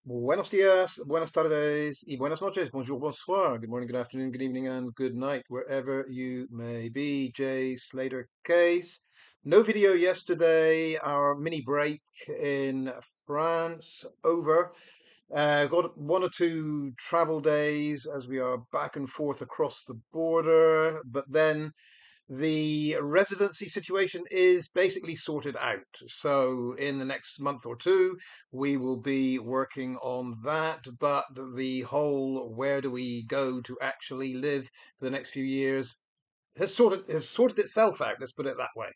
Buenos dias, buenas tardes, y buenas noches. Bonjour, bonsoir. Good morning, good afternoon, good evening, and good night, wherever you may be. J. Slater case. No video yesterday. Our mini break in France over. Got one or two travel days as we are back and forth across the border, but then the residency situation is basically sorted out. So in the next month or two, we will be working on that. But the whole where do we go to actually live for the next few years has sorted itself out. Let's put it that way.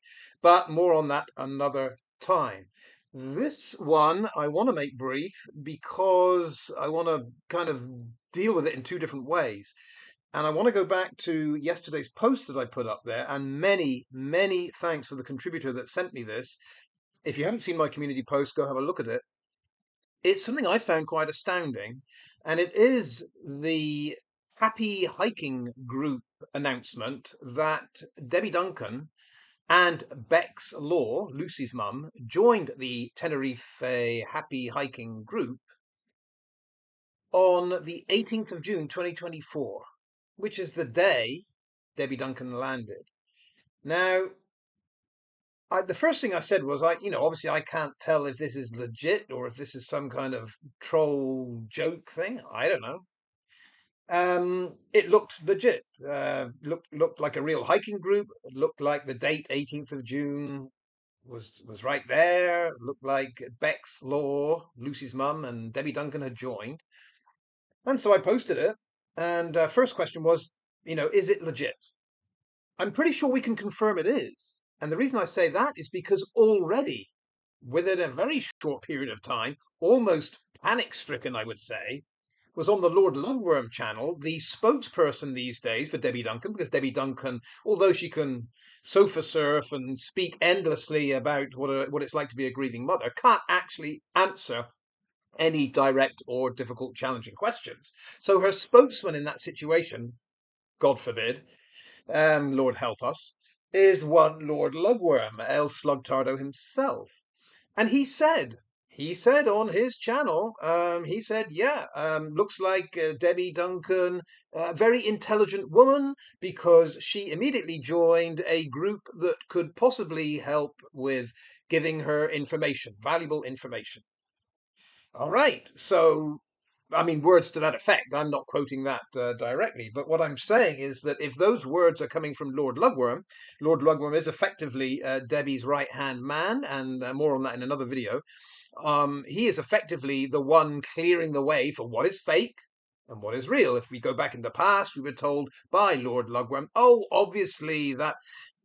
But more on that another time. This one I want to make brief because I want to kind of deal with it in two different ways. And I want to go back to yesterday's post that I put up there, and many, many thanks for the contributor that sent me this. If you haven't seen my community post, go have a look at it. It's something I found quite astounding, and it is the Happy Hiking Group announcement that Debbie Duncan and Becs Law, Lucy's mum, joined the Tenerife Happy Hiking Group on the 18th of June 2024, which is the day Debbie Duncan landed. Now, the first thing I said was, obviously I can't tell if this is legit or if this is some kind of troll joke thing. I don't know. It looked legit. Looked like a real hiking group. It looked like the date 18th of June was right there. It looked like Beck's Law, Lucy's mum, and Debbie Duncan had joined. And so I posted it. And first question was, is it legit? I'm pretty sure we can confirm it is. And the reason I say that is because already, within a very short period of time, almost panic stricken, I would say, was on the Lord Lugworm channel, the spokesperson these days for Debbie Duncan, because Debbie Duncan, although she can sofa surf and speak endlessly about what it's like to be a grieving mother, can't actually answer any direct or difficult, challenging questions. So her spokesman in that situation, God forbid, Lord help us, is one Lord Lugworm, El Slugtardo himself. And he said on his channel, he said, yeah, looks like Debbie Duncan, a very intelligent woman, because she immediately joined a group that could possibly help with giving her information, valuable information. All right. So, I mean, words to that effect. I'm not quoting that directly, but what I'm saying is that if those words are coming from Lord Lugworm is effectively Debbie's right hand man, and more on that in another video. He is effectively the one clearing the way for what is fake and what is real. If we go back in the past, we were told by Lord Lugworm, oh, obviously that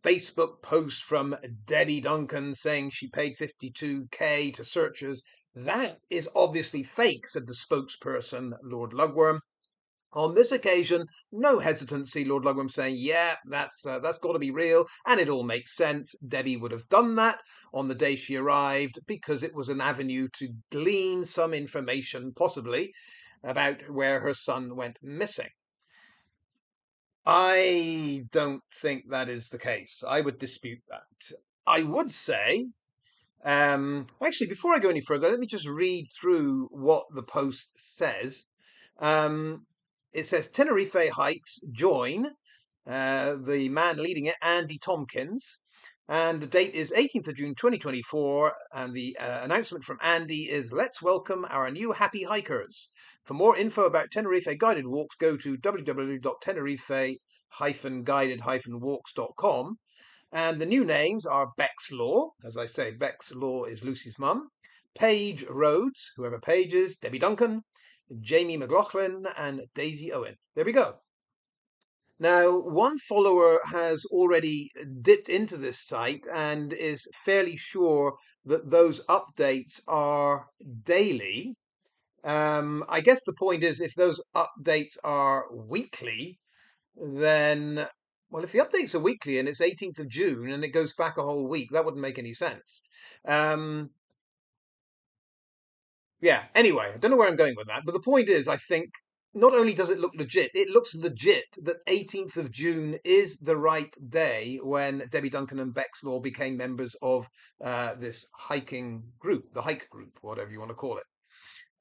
Facebook post from Debbie Duncan saying she paid 52K to searchers, that is obviously fake, said the spokesperson, Lord Lugworm. On this occasion, no hesitancy, Lord Lugworm saying, yeah, that's got to be real, and it all makes sense. Debbie would have done that on the day she arrived because it was an avenue to glean some information, possibly, about where her son went missing. I don't think that is the case. I would dispute that. I would say, actually, before I go any further, let me just read through what the post says. Um, it says Tenerife Hikes join the man leading it, Andy Tompkins. And the date is 18th of June 2024. And the announcement from Andy is let's welcome our new happy hikers. For more info about Tenerife guided walks, go to www.tenerife-guided-walks.com. And the new names are Becs Law. As I say, Becs Law is Lucy's mum. Paige Rhodes, whoever Paige is, Debbie Duncan, Jamie McLaughlin, and Daisy Owen. There we go. Now, one follower has already dipped into this site and is fairly sure that those updates are daily. I guess the point is if those updates are weekly, then, well, if the updates are weekly and it's 18th of June and it goes back a whole week, that wouldn't make any sense. Yeah, anyway, I don't know where I'm going with that, but the point is, I think not only does it look legit, it looks legit that 18th of June is the right day when Debbie Duncan and Bex Law became members of this hiking group, the hike group, whatever you want to call it.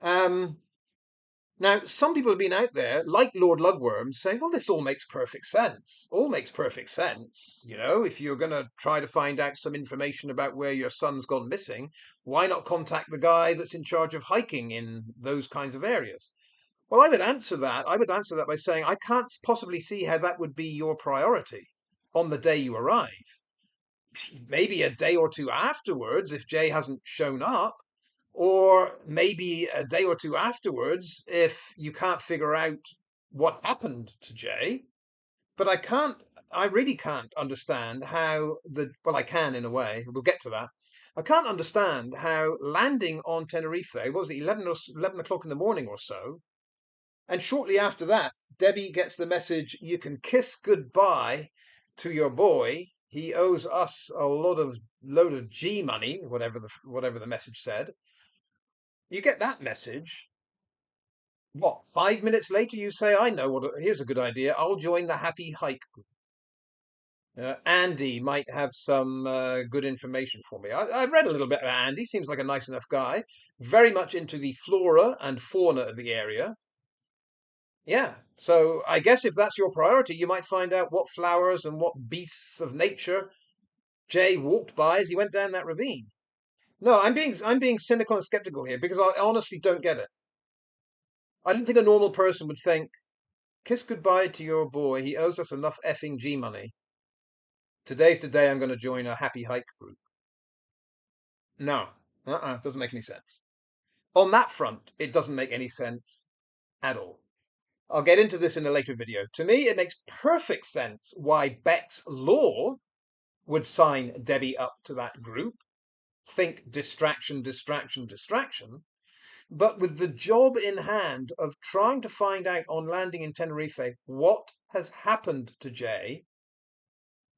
Now, some people have been out there, like Lord Lugworm, saying, well, this all makes perfect sense. All makes perfect sense. You know, if you're going to try to find out some information about where your son's gone missing, why not contact the guy that's in charge of hiking in those kinds of areas? Well, I would answer that. I would answer that by saying, I can't possibly see how that would be your priority on the day you arrive. Maybe a day or two afterwards, if Jay hasn't shown up, or maybe a day or two afterwards if you can't figure out what happened to Jay. But I really can't understand how well, I can in a way, we'll get to that. I can't understand how landing on Tenerife, what was it, 11 o'clock in the morning or so, and shortly after that, Debbie gets the message, you can kiss goodbye to your boy. He owes us a load of G money, whatever the message said. You get that message. What, 5 minutes later, you say, I know here's a good idea. I'll join the Happy Hike group. Andy might have some good information for me. I've read a little bit about Andy. Seems like a nice enough guy. Very much into the flora and fauna of the area. Yeah. So I guess if that's your priority, you might find out what flowers and what beasts of nature Jay walked by as he went down that ravine. No, I'm being cynical and skeptical here because I honestly don't get it. I don't think a normal person would think, kiss goodbye to your boy. He owes us enough effing G money. Today's the day I'm going to join a happy hike group. No, doesn't make any sense. On that front, it doesn't make any sense at all. I'll get into this in a later video. To me, it makes perfect sense why Becs Law would sign Debbie up to that group. Think distraction, distraction, distraction. But with the job in hand of trying to find out on landing in Tenerife what has happened to Jay,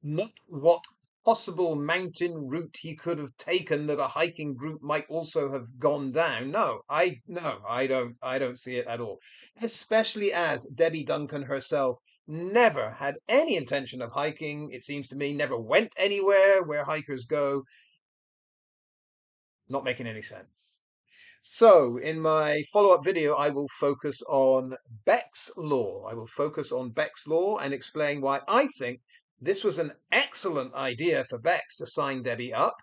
not what possible mountain route he could have taken that a hiking group might also have gone down. I don't see it at all. Especially as Debbie Duncan herself never had any intention of hiking. It seems to me never went anywhere where hikers go. Not making any sense. So, in my follow-up video, I will focus on Becs Law. I will focus on Becs Law and explain why I think this was an excellent idea for Becs to sign Debbie up,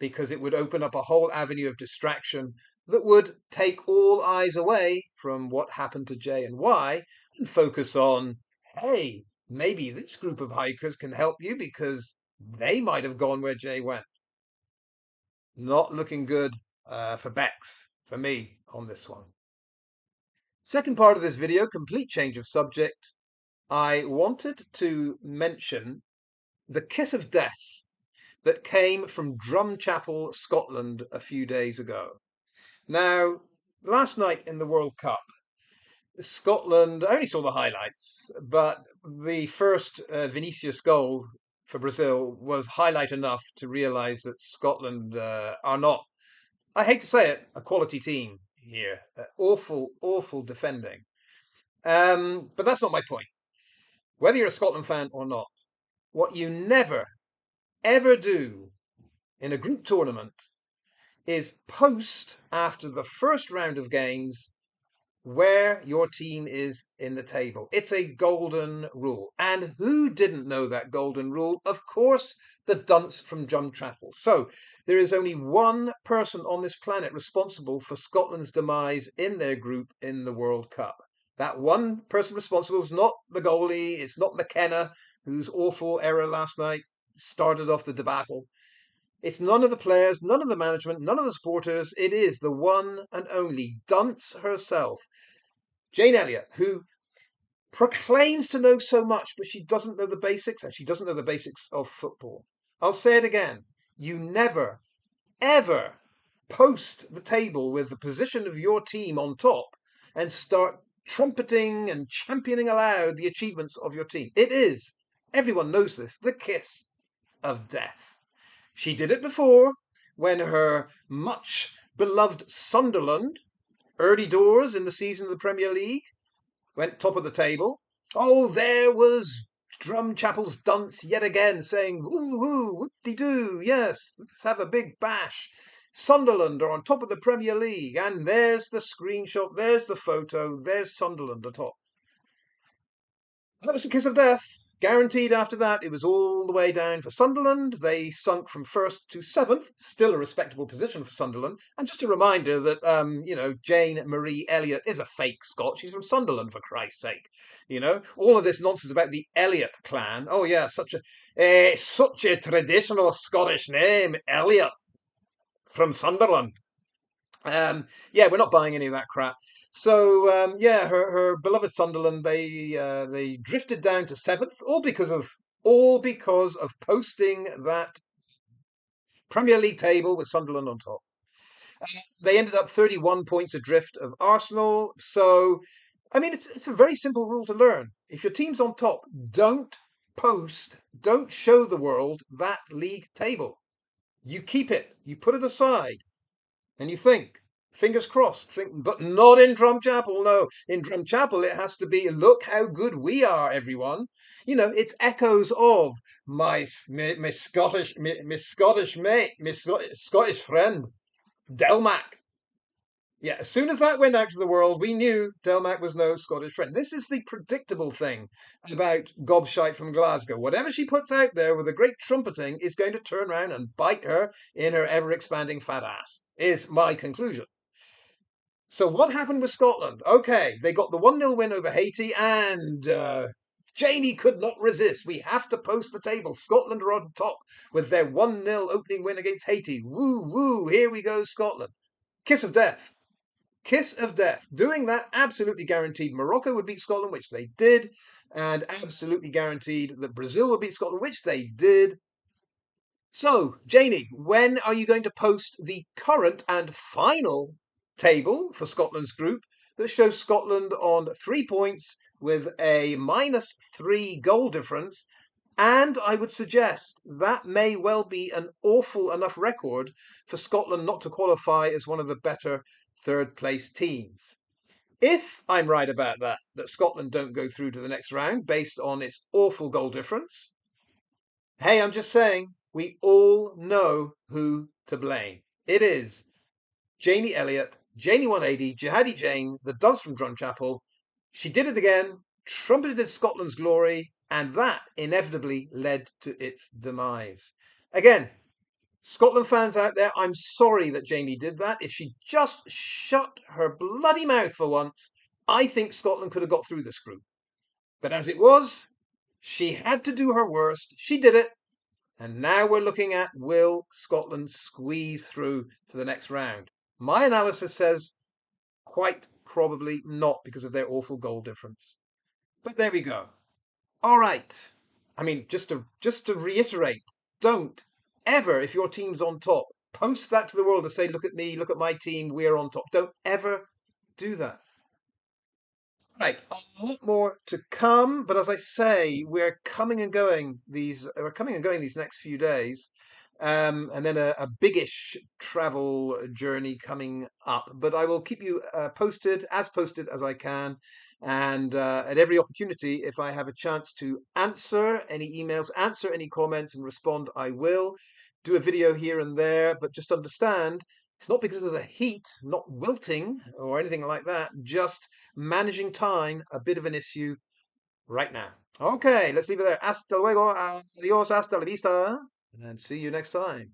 because it would open up a whole avenue of distraction that would take all eyes away from what happened to Jay and why, and focus on, hey, maybe this group of hikers can help you because they might have gone where Jay went. Not looking good for Becs, for me, on this one. Second part of this video, complete change of subject. I wanted to mention the kiss of death that came from Drumchapel, Scotland a few days ago. Now, last night in the World Cup, Scotland, I only saw the highlights, but the first Vinicius goal for Brazil was highlight enough to realise that Scotland are not, I hate to say it, a quality team here. Awful, awful defending. But that's not my point. Whether you're a Scotland fan or not, what you never, ever do in a group tournament is post after the first round of games where your team is in the table. It's a golden rule. And who didn't know that golden rule? Of course, the dunce from Jun25. So there is only one person on this planet responsible for Scotland's demise in their group in the World Cup. That one person responsible is not the goalie, it's not McKenna, whose awful error last night started off the debacle. It's none of the players, none of the management, none of the supporters. It is the one and only Dunce herself, Jane Elliott, who proclaims to know so much, but she doesn't know the basics, and she doesn't know the basics of football. I'll say it again. You never, ever post the table with the position of your team on top and start trumpeting and championing aloud the achievements of your team. It is, everyone knows this, the kiss of death. She did it before when her much beloved Sunderland, early doors in the season of the Premier League, went top of the table. Oh, there was Drumchapel's Dunce yet again saying, woo woo, whoop-de-doo, yes, let's have a big bash. Sunderland are on top of the Premier League, and there's the screenshot, there's the photo, there's Sunderland atop. That was the kiss of death. Guaranteed after that, it was all the way down for Sunderland. They sunk from first to seventh, still a respectable position for Sunderland. And just a reminder that, Jane Marie Elliott is a fake Scot. She's from Sunderland, for Christ's sake. All of this nonsense about the Elliott clan. Oh, yeah, such a traditional Scottish name, Elliott, from Sunderland. Yeah, we're not buying any of that crap. So yeah, her beloved Sunderland, they drifted down to seventh, all because of posting that Premier League table with Sunderland on top. They ended up 31 points adrift of Arsenal. So, I mean, it's a very simple rule to learn. If your team's on top, don't show the world that league table. You keep it, you put it aside, and you think, fingers crossed, but not in Drumchapel. No, in Drumchapel it has to be, look how good we are, everyone. It's echoes of my Scottish mate, my Scottish friend, Delmac. Yeah, as soon as that went out to the world, we knew Delmac was no Scottish friend. This is the predictable thing about Gobshite from Glasgow. Whatever she puts out there with a great trumpeting is going to turn around and bite her in her ever-expanding fat ass, is my conclusion. So what happened with Scotland? Okay, they got the 1-0 win over Haiti, and Janey could not resist. We have to post the table. Scotland are on top with their 1-0 opening win against Haiti. Woo, woo, here we go, Scotland. Kiss of death. Kiss of death. Doing that absolutely guaranteed Morocco would beat Scotland, which they did, and absolutely guaranteed that Brazil would beat Scotland, which they did. So, Janey, when are you going to post the current and final table for Scotland's group that shows Scotland on 3 points with a -3 goal difference? And I would suggest that may well be an awful enough record for Scotland not to qualify as one of the better third place teams. If I'm right about that Scotland don't go through to the next round based on its awful goal difference, hey, I'm just saying, we all know who to blame. It is Janey Elliott, Janey 180, Jihadi Jane, the dunce from Drumchapel. She did it again, trumpeted Scotland's glory, and that inevitably led to its demise. Again, Scotland fans out there, I'm sorry that Janey did that. If she just shut her bloody mouth for once, I think Scotland could have got through this group. But as it was, she had to do her worst. She did it. And now we're looking at, will Scotland squeeze through to the next round? My analysis says quite probably not, because of their awful goal difference. But there we go. All right. I mean, just to reiterate, don't ever, if your team's on top, post that to the world and say, look at me, look at my team, we're on top. Don't ever do that. Right, a lot more to come, but as I say, we're coming and going these next few days, and then a biggish travel journey coming up. But I will keep you posted as I can, and at every opportunity, if I have a chance to answer any emails, answer any comments, and respond, I will do a video here and there. But just understand, it's not because of the heat, not wilting or anything like that, just managing time, a bit of an issue right now. Okay, let's leave it there. Hasta luego, adios, hasta la vista, and see you next time.